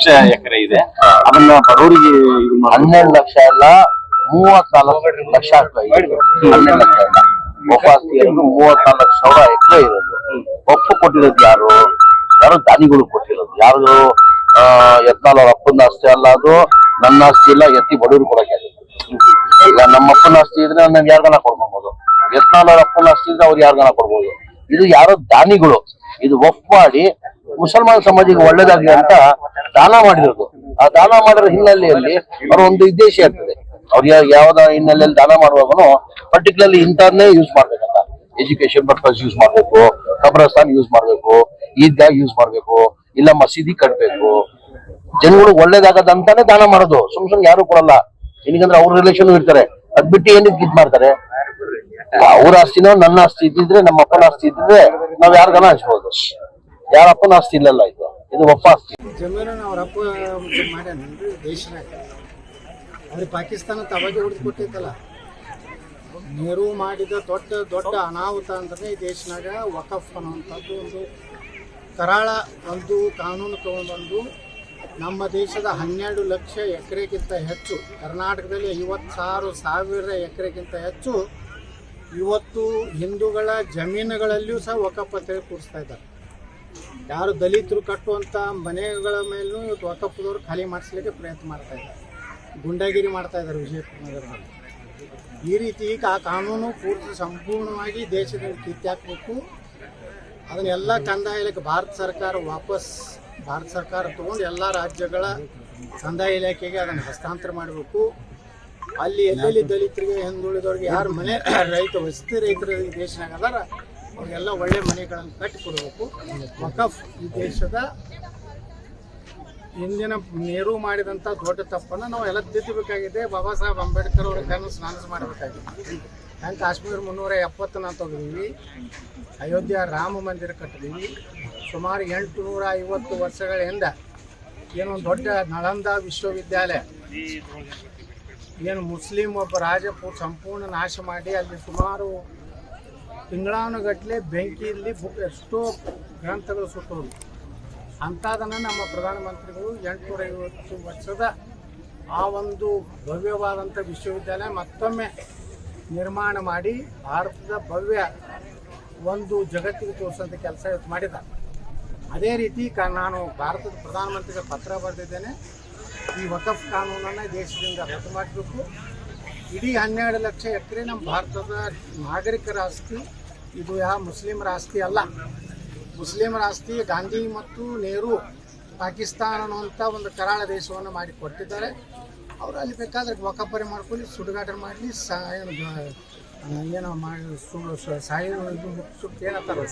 ಲಕ್ಷ ಎಕರೆ ಇದೆ. ಅದನ್ನ ಬಡವರಿಗೆ 12 ಲಕ್ಷ ಎಲ್ಲ 34 ಲಕ್ಷ ಆಗ್ತಾ ಇದೆ. 12 ಲಕ್ಷ ಎಲ್ಲ ಒಪ್ಪಾಸ್ತಿ ಇರೋದು 34,00,000 ಎಕರೆ ಇರೋದು. ಒಪ್ಪು ಕೊಟ್ಟಿರೋದು ಯಾರು ದಾನಿಗಳು ಕೊಟ್ಟಿರೋದು. ಯಾರು ಯತ್ನಾಳ್ ಅವ್ರ ಅಪ್ಪನ ಆಸ್ತಿ ಅಲ್ಲ, ಅದು ನನ್ನ ಆಸ್ತಿ ಇಲ್ಲ, ಎತ್ತಿ ಬಡವರು ಕೊಡಕ್ಕೆ ಆಗುತ್ತೆ. ಈಗ ನಮ್ಮ ಅಪ್ಪನ ಆಸ್ತಿ ಇದ್ರೆ ನನ್ಗೆ ಯಾರ್ಗನ ಕೊಡ್ಬೋದು, ಯತ್ನಾಳ್ ಅವ್ರ ಅಪ್ಪನ ಆಸ್ತಿ ಇದ್ರೆ ಅವ್ರು ಯಾರ್ಗನ ಕೊಡ್ಬೋದು. ಇದು ಯಾರೋ ದಾನಿಗಳು ಇದು ಒಪ್ಪು ಮಾಡಿ ಮುಸಲ್ಮಾನ್ ಸಮಾಜಕ್ಕೆ ಒಳ್ಳೇದಾಗ್ಲಿ ಅಂತ ದಾನ ಮಾಡಿರೋದು. ಆ ದಾನ ಮಾಡಿರೋ ಹಿನ್ನೆಲೆಯಲ್ಲಿ ಅವ್ರ ಒಂದು ಉದ್ದೇಶ ಇರ್ತದೆ. ಅವ್ರು ಯಾವ್ದ ಹಿನ್ನೆಲೆಯಲ್ಲಿ ದಾನ ಮಾಡುವಾಗನು ಪರ್ಟಿಕ್ಯುಲರ್ಲಿ ಇಂಥದ್ನೇ ಯೂಸ್ ಮಾಡ್ಬೇಕಂತ. ಎಜುಕೇಶನ್ ಪರ್ಪಸ್ ಯೂಸ್ ಮಾಡ್ಬೇಕು, ಕಬ್ರಸ್ತಾನ್ ಯೂಸ್ ಮಾಡ್ಬೇಕು, ಈದ್ಗಾ ಯೂಸ್ ಮಾಡ್ಬೇಕು, ಇಲ್ಲ ಮಸೀದಿ ಕಟ್ಬೇಕು, ಜನಗಳು ಒಳ್ಳೇದಾಗದಂತಾನೆ ದಾನ ಮಾಡೋದು. ಸುಮ್ನೆ ಯಾರು ಕೊಡಲ್ಲ. ಏನಕ್ಕಂದ್ರೆ ಅವ್ರ ರಿಲೇಷನ್ ಇರ್ತಾರೆ. ಅದ್ ಬಿಟ್ಟು ಏನಕ್ಕೆ ಇದ್ ಮಾಡ್ತಾರೆ? ಅವ್ರ ಆಸ್ತಿನೋ ನನ್ನ ಆಸ್ತಿ ಇದ್ದಿದ್ರೆ, ನಮ್ಮ ಅಪ್ಪನ ಆಸ್ತಿ ಇದ್ದಿದ್ರೆ ನಾವ್ ಯಾರಿಗಾನ ಹಂಚ್ಬೋದು. ಯಾರ ಅಪ್ಪನ ಆಸ್ತಿ ಇಲ್ಲಲ್ಲ, ಇದು ಒಪ್ಪ ಆಸ್ತಿ. ಜಮೀರನ್ನ ಅವ್ರ ಅಪ್ಪ ಮಾಡ್ಯಾನ್ರಿ ದೇಶನಾಗ. ಅವ್ರಿಗೆ ಪಾಕಿಸ್ತಾನ ತವಾಗಿ ಹೊಡೆದು ಕೊಟ್ಟೈತಲ್ಲ. ನೆಹರು ಮಾಡಿದ ದೊಡ್ಡ ದೊಡ್ಡ ಅನಾಹುತ ಅಂದ್ರೆ ಈ ದೇಶನಾಗ ವಕಫ್ ಅನ್ನುವಂಥದ್ದು ಒಂದು ಕರಾಳ ಒಂದು ಕಾನೂನು ತಗೊಂಡ್ಬಂದು ನಮ್ಮ ದೇಶದ 12 ಲಕ್ಷ ಎಕರೆಗಿಂತ ಹೆಚ್ಚು, ಕರ್ನಾಟಕದಲ್ಲಿ 56,000 ಎಕರೆಗಿಂತ ಹೆಚ್ಚು ಇವತ್ತು ಹಿಂದೂಗಳ ಜಮೀನುಗಳಲ್ಲಿಯೂ ಸಹ ವಕಫ್ ಅಂತೇಳಿ ಕೂರಿಸ್ತಾ ಇದ್ದಾರೆ. ಯಾರು ದಲಿತರು ಕಟ್ಟುವಂಥ ಮನೆಗಳ ಮೇಲೂ ಇವತ್ತು ವಕಫ್ದವರು ಖಾಲಿ ಮಾಡಿಸ್ಲಿಕ್ಕೆ ಪ್ರಯತ್ನ ಮಾಡ್ತಾ ಇದ್ದಾರೆ. ಗುಂಡಾಗಿರಿ ಮಾಡ್ತಾ ಇದ್ದಾರೆ ವಿಜಯಪುರ ನಗರದಲ್ಲಿ. ಈ ರೀತಿ ಈಗ ಆ ಕಾನೂನು ಪೂರ್ತಿ ಸಂಪೂರ್ಣವಾಗಿ ದೇಶದಲ್ಲಿ ಕಿತ್ತಾಕಬೇಕು. ಅದನ್ನೆಲ್ಲ ಕಂದಾಯ ಇಲಾಖೆ ಭಾರತ ಸರ್ಕಾರ ತಗೊಂಡು ಎಲ್ಲ ರಾಜ್ಯಗಳ ಕಂದಾಯ ಇಲಾಖೆಗೆ ಅದನ್ನು ಹಸ್ತಾಂತರ ಮಾಡಬೇಕು. ಅಲ್ಲಿ ಎಲ್ಲೆಲ್ಲಿ ದಲಿತರಿಗೆ ಹಿಂದುಳಿದವ್ರಿಗೆ ಯಾರು ಮನೆ ವಸತಿ ರೈತರು ಈ ದೇಶನಾಗ ಅದಾರ ಅವ್ರಿಗೆಲ್ಲ ಒಳ್ಳೆ ಮನೆಗಳನ್ನು ಕಟ್ಟಿಕೊಡ್ಬೇಕು. ವಕಫ್ ಈ ದೇಶದ ಹಿಂದಿನ ನೆಹರು ಮಾಡಿದಂಥ ದೊಡ್ಡ ತಪ್ಪನ್ನು ನಾವು ಎಲ್ಲ ತಿದ್ದಬೇಕಾಗಿದೆ. ಬಾಬಾ ಸಾಹೇಬ್ ಅಂಬೇಡ್ಕರ್ ಅವರ ಕನಸು ನನಸು ಮಾಡಬೇಕಾಗಿದೆ. ಹಂಗೆ ಕಾಶ್ಮೀರ 370 ನಾವು ತೆಗೆದೀವಿ. ಅಯೋಧ್ಯ ರಾಮ ಮಂದಿರ ಕಟ್ಟಿದೀವಿ. ಸುಮಾರು 850 ವರ್ಷಗಳ ಹಿಂದೆ ಏನೊಂದು ದೊಡ್ಡ ನಳಂದ ವಿಶ್ವವಿದ್ಯಾಲಯ ಏನು ಮುಸ್ಲಿಂ ಒಬ್ಬ ರಾಜ ಸಂಪೂರ್ಣ ನಾಶ ಮಾಡಿ ಅಲ್ಲಿ ಸುಮಾರು ತಿಂಗಳಾನುಗಟ್ಟಲೆ ಬೆಂಕಿಯಲ್ಲಿ ಎಷ್ಟೋ ಗ್ರಂಥಗಳು ಸುಟ್ಟೋದು. ಅಂಥದನ್ನು ನಮ್ಮ ಪ್ರಧಾನಮಂತ್ರಿಗಳು 850 ವರ್ಷದ ಆ ಒಂದು ಭವ್ಯವಾದಂಥ ವಿಶ್ವವಿದ್ಯಾಲಯ ಮತ್ತೊಮ್ಮೆ ನಿರ್ಮಾಣ ಮಾಡಿ ಭಾರತದ ಭವ್ಯ ಒಂದು ಜಗತ್ತಿಗೆ ತೋರಿಸೋಂಥ ಕೆಲಸ ಇವತ್ತು ಮಾಡಿದ್ದಾರೆ. ಅದೇ ರೀತಿ ನಾನು ಭಾರತದ ಪ್ರಧಾನಮಂತ್ರಿಗೆ ಪತ್ರ ಬರೆದಿದ್ದೇನೆ. ಈ ವಕಫ್ ಕಾನೂನನ್ನು ದೇಶದಿಂದ ರದ್ದು ಮಾಡಬೇಕು. ಇಡೀ 12 ಲಕ್ಷ ಎಕರೆ ನಮ್ಮ ಭಾರತದ ನಾಗರಿಕರ ಆಸ್ತಿ. ಇದು ಯಾವ ಮುಸ್ಲಿಮರ ಆಸ್ತಿ ಅಲ್ಲ. ಮುಸ್ಲಿಮರ ಆಸ್ತಿ ಗಾಂಧಿ ಮತ್ತು ನೆಹರು ಪಾಕಿಸ್ತಾನ ಅನ್ನುವಂಥ ಒಂದು ಕರಾಳ ದೇಶವನ್ನು ಮಾಡಿ ಕೊಟ್ಟಿದ್ದಾರೆ. ಅವರು ಅಲ್ಲಿ ಬೇಕಾದ್ರೆ ವಕಫರಿ ಮಾಡ್ಕೊಳ್ಳಿ, ಸುಡುಗಾಟ ಮಾಡಲಿ, ಏನೋ ಮಾಡಿ ಏನಂತಾರೆ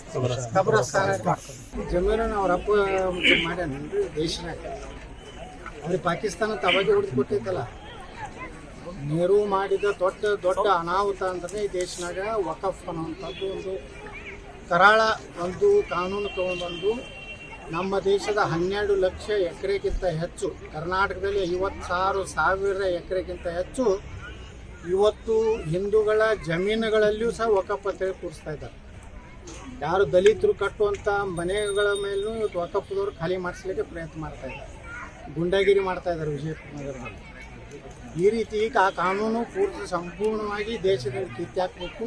ಕಬ್ರಸ್ತಾನ ಜಮೀರನ್ನ ಅವ್ರ ಅಪ್ಪ ಮಾಡ್ಯಾನ್ರಿ ದೇಶನಾಗ. ಅವ್ರಿಗೆ ಪಾಕಿಸ್ತಾನ ತವಾಗಿ ಹೊಡೆದು ಕೊಟ್ಟೈತಲ್ಲ. ನೆಹರು ಮಾಡಿದ ದೊಡ್ಡ ದೊಡ್ಡ ಅನಾಹುತ ಅಂದ್ರೆ ಈ ದೇಶನಾಗ ವಕಫ್ ಅನ್ನುವಂಥದ್ದು ಒಂದು ಕರಾಳ ಒಂದು ಕಾನೂನು ತಗೊಂಡ್ಬಂದು ನಮ್ಮ ದೇಶದ 12 ಲಕ್ಷ ಎಕರೆಗಿಂತ ಹೆಚ್ಚು, ಕರ್ನಾಟಕದಲ್ಲಿ 56,000 ಎಕರೆಗಿಂತ ಹೆಚ್ಚು ಇವತ್ತು ಹಿಂದೂಗಳ ಜಮೀನುಗಳಲ್ಲಿಯೂ ಸಹ ವಕಫ್ ಅಂತೇಳಿ ಕೂರಿಸ್ತಾ ಇದ್ದಾರೆ. ಯಾರು ದಲಿತರು ಕಟ್ಟುವಂಥ ಮನೆಗಳ ಮೇಲೂ ಇವತ್ತು ವಕಫ್ದವರು ಖಾಲಿ ಮಾಡಿಸ್ಲಿಕ್ಕೆ ಪ್ರಯತ್ನ ಮಾಡ್ತಾ ಇದ್ದಾರೆ. ಗುಂಡಾಗಿರಿ ಮಾಡ್ತಾ ಇದ್ದಾರೆ ವಿಜಯಪುರ ನಗರದಲ್ಲಿ. ಈ ರೀತಿ ಈಗ ಆ ಕಾನೂನು ಪೂರ್ತಿ ಸಂಪೂರ್ಣವಾಗಿ ದೇಶದಲ್ಲಿ ಕಿತ್ತಾಕಬೇಕು.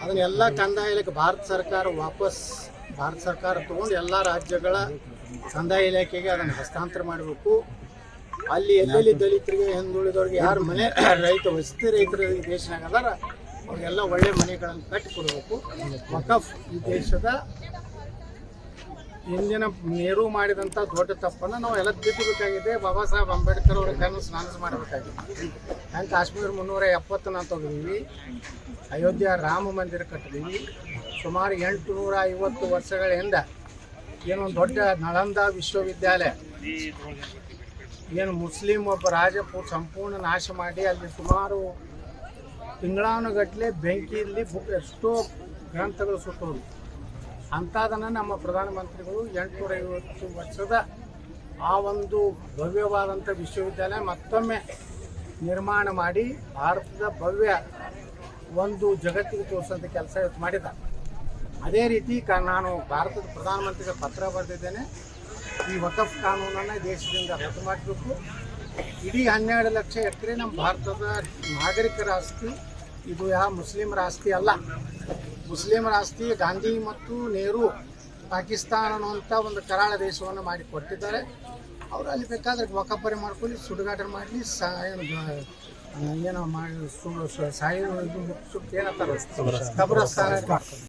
ಅದನ್ನೆಲ್ಲ ಕಂದಾಯ ಇಲಾಖೆ ಭಾರತ ಸರ್ಕಾರ ತಗೊಂಡು ಎಲ್ಲ ರಾಜ್ಯಗಳ ಕಂದಾಯ ಇಲಾಖೆಗೆ ಅದನ್ನು ಹಸ್ತಾಂತರ ಮಾಡಬೇಕು. ಅಲ್ಲಿ ಎಲ್ಲೆಲ್ಲಿ ದಲಿತರಿಗೆ ಹಿಂದುಳಿದವ್ರಿಗೆ ಯಾರು ಮನೆ ವಸತಿ ರೈತರು ಈ ದೇಶನಾಗ ಅದಾರ ಅವ್ರಿಗೆಲ್ಲ ಒಳ್ಳೆ ಮನೆಗಳನ್ನು ಕಟ್ಟಿಕೊಡ್ಬೇಕು. ವಕಫ್ ಈ ದೇಶದ ಹಿಂದಿನ ನೆಹರು ಮಾಡಿದಂಥ ದೊಡ್ಡ ತಪ್ಪನ್ನು ನಾವು ಎಲ್ಲ ತಿದ್ದಬೇಕಾಗಿದೆ. ಬಾಬಾ ಸಾಹೇಬ್ ಅಂಬೇಡ್ಕರ್ ಅವರ ಕನಸು ನನಸು ಮಾಡಬೇಕಾಗಿದೆ. ಹಂಗೆ ಕಾಶ್ಮೀರ 370 ನಾವು ತೆಗೆದೀವಿ. ಅಯೋಧ್ಯ ರಾಮ ಮಂದಿರ ಕಟ್ಟಿದೀವಿ. ಸುಮಾರು 850 ವರ್ಷಗಳ ಹಿಂದೆ ಏನೊಂದು ದೊಡ್ಡ ನಳಂದ ವಿಶ್ವವಿದ್ಯಾಲಯ ಏನು ಮುಸ್ಲಿಂ ಒಬ್ಬ ರಾಜ ಸಂಪೂರ್ಣ ನಾಶ ಮಾಡಿ ಅಲ್ಲಿ ಸುಮಾರು ತಿಂಗಳಾನುಗಟ್ಟಲೆ ಬೆಂಕಿಯಲ್ಲಿ ಎಷ್ಟೋ ಗ್ರಂಥಗಳು ಸುಟ್ಟೋದು. ಅಂಥದನ್ನು ನಮ್ಮ ಪ್ರಧಾನಮಂತ್ರಿಗಳು 850 ವರ್ಷದ ಆ ಒಂದು ಭವ್ಯವಾದಂಥ ವಿಶ್ವವಿದ್ಯಾಲಯ ಮತ್ತೊಮ್ಮೆ ನಿರ್ಮಾಣ ಮಾಡಿ ಭಾರತದ ಭವ್ಯ ಒಂದು ಜಗತ್ತಿಗೆ ತೋರಿಸೋಂಥ ಕೆಲಸ ಇವತ್ತು ಮಾಡಿದ್ದಾರೆ. ಅದೇ ರೀತಿ ನಾನು ಭಾರತದ ಪ್ರಧಾನಮಂತ್ರಿಗೆ ಪತ್ರ ಬರೆದಿದ್ದೇನೆ. ಈ ವಕಫ್ ಕಾನೂನನ್ನು ದೇಶದಿಂದ ರದ್ದು ಮಾಡಬೇಕು. ಇಡೀ 12 ಲಕ್ಷ ಎಕರೆ ನಮ್ಮ ಭಾರತದ ನಾಗರಿಕರ ಆಸ್ತಿ. ಇದು ಯಾವ ಮುಸ್ಲಿಮರ ಆಸ್ತಿ ಅಲ್ಲ. ಮುಸ್ಲಿಮರ ಆಸ್ತಿ ಗಾಂಧಿ ಮತ್ತು ನೆಹರು ಪಾಕಿಸ್ತಾನ ಅನ್ನುವಂಥ ಒಂದು ಕರಾಳ ದೇಶವನ್ನು ಮಾಡಿ ಕೊಟ್ಟಿದ್ದಾರೆ. ಅವರು ಅಲ್ಲಿ ಬೇಕಾದ್ರೆ ವಕಫರೆ ಮಾಡ್ಕೊಳ್ಳಿ, ಸುಡುಗಾಟ ಮಾಡಲಿ, ಏನೋ ಮಾಡಿ ಸಾಯಿ ಏನಂತಾರೆ ಕಬ್ರಸ್ತಾನ ಮಾಡ್ಕೊಂಡು